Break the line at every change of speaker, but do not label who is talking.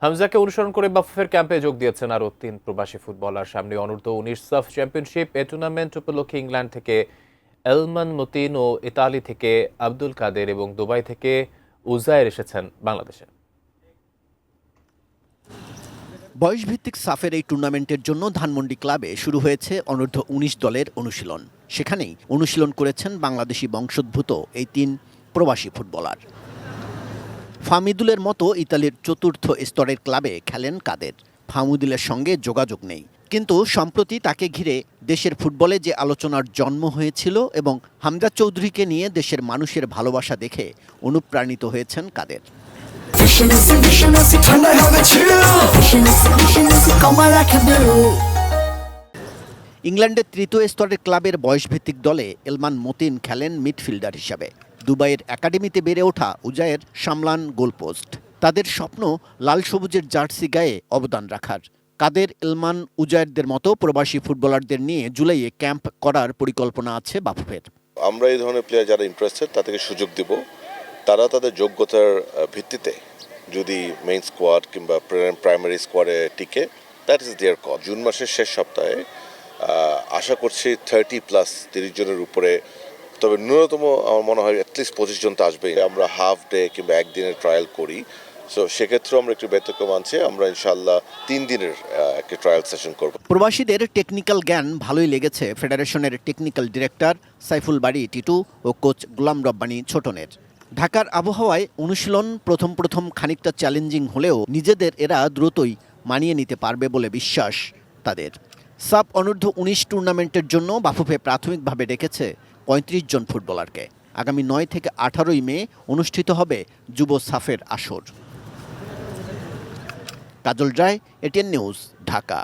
হামজাকে অনুসরণ করে বাফুফের ক্যাম্পে যোগ দিয়েছেন আরও ৩ প্রবাসী ফুটবলার। সামনে অনূর্ধ্ব-১৯ সাফ চ্যাম্পিয়নশিপ টুর্নামেন্ট উপলক্ষে ইংল্যান্ড থেকে এলমান মতিন ও ইতালি থেকে আব্দুল কাদের এবং দুবাই থেকে উজায়ের এসেছেন বাংলাদেশে।
বয়সভিত্তিক সাফের এই টুর্নামেন্টের জন্য ধানমন্ডি ক্লাবে শুরু হয়েছে অনূর্ধ্ব-১৯ দলের অনুশীলন। সেখানেই অনুশীলন করেছেন বাংলাদেশি বংশোদ্ভূত এই ৩ প্রবাসী ফুটবলার। ফামিদুলের মতো ইতালির চতুর্থ স্তরের ক্লাবে খেলেন কাদের। ফামিদুলের সঙ্গে যোগাযোগ নেই, কিন্তু সম্প্রতি তাকে ঘিরে দেশের ফুটবলে যে আলোচনার জন্ম হয়েছিল এবং হামজা চৌধুরীকে নিয়ে দেশের মানুষের ভালোবাসা দেখে অনুপ্রাণিত হয়েছেন কাদের। ইংল্যান্ডের তৃতীয় স্তরের ক্লাবের বয়সভিত্তিক দলে এলমান মতিন খেলেন মিডফিল্ডার হিসাবে। দুবাইয়ের একাডেমিতে বেড়ে ওঠা উজায়ের সামলান গোলপোস্ট। তাদের স্বপ্ন লাল সবুজের জার্সি গায়ে অবদান রাখার। কাদের, এলমান, উজায়েরদের মতো প্রবাসী ফুটবলারদের নিয়ে জুলাইয়ে ক্যাম্প করার পরিকল্পনা আছে বাফুফের।
আমরা এই ধরনের প্লেয়ার যারা ইন্টারেস্টেড তাদেরকে সুযোগ দেব। তারা তাদের যোগ্যতার ভিত্তিতে যদি মেইন স্কোয়াড কিংবা প্রাইমারি স্কোয়াডে টিকে, that is their call. June মাসের শেষ সপ্তাহে আশা করছি 30 জনের উপরে, তবে ন্যূনতম আমার মনে হয় অ্যাটলিস্ট 25 জন তো আসবেই। আমরা হাফ ডে কিংবা একদিনের ট্রায়াল করি, সো সেক্ষেত্রেও আমরা একটু ব্যতিক্রম আনছি। আমরা ইনশাল্লাহ 3 দিনের একটা ট্রায়াল সেশন করব।
প্রবাসীদের টেকনিক্যাল জ্ঞান ভালোই লেগেছে ফেডারেশনের টেকনিক্যাল ডিরেক্টর সাইফুল বাড়ি টিটু ও কোচ গোলাম রব্বানী ছোটনের। ঢাকার আবহাওয়ায় অনুশীলন প্রথম খানিকটা চ্যালেঞ্জিং হলেও নিজেদের এরা দ্রুতই মানিয়ে নিতে পারবে বলে বিশ্বাস তাদের। সাব অনূর্ধ্ব-১৯ টুর্নামেন্টের জন্য বাফুফে প্রাথমিকভাবে ডেকেছে ৩৫ জন ফুটবলারকে। আগামী ৯ থেকে ১৮ মে অনুষ্ঠিত হবে যুব সাফের আসর। কাজল রায়, এটিএন নিউজ, ঢাকা।